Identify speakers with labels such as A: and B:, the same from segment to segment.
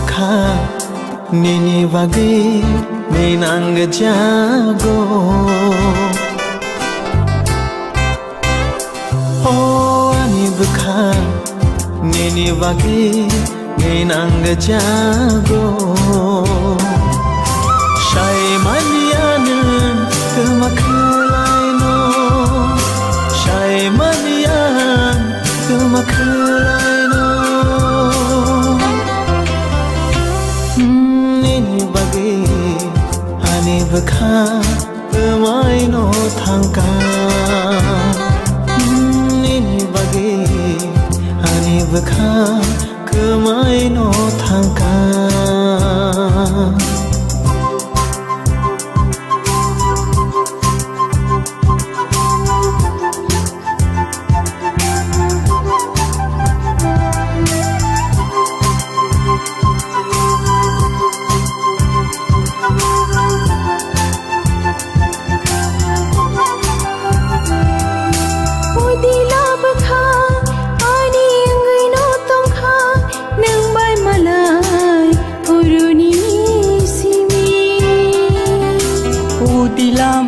A: beka nini bagi minang jago oh ani beka nini bagi minang jago shai manianen kemakulaino shai manian kemakulaino nini bagi ani beka kemaino thangka nini bagi ani beka kemaino thangka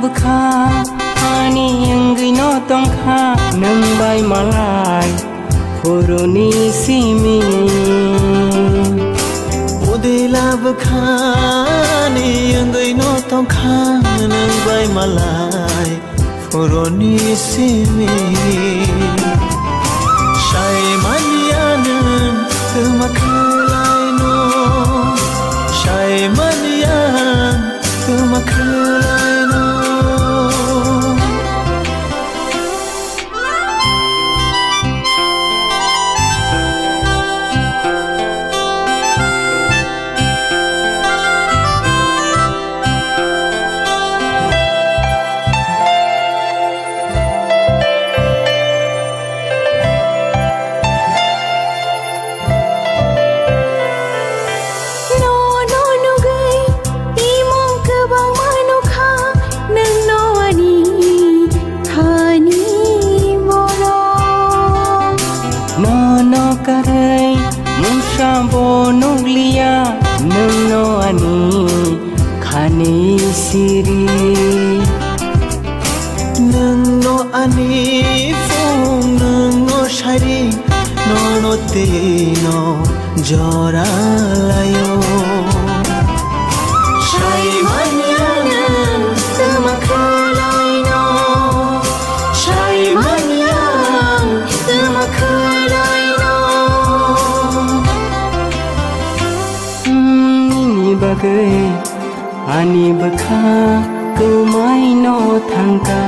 B: beka ani anggino tongkha nang bai malai puruni simi
A: udila beka ani anggino tongkha nang bai malai puruni simi shai manianen kemakulaino shai manian kemakulaino
B: karai musambo nuglia nungno ani khani siri
A: nungno ani fung nungno shari nono tino jora layo shai manianen kemakulaino shai manian kemakulaino
B: bagai ani beka kemaino thangka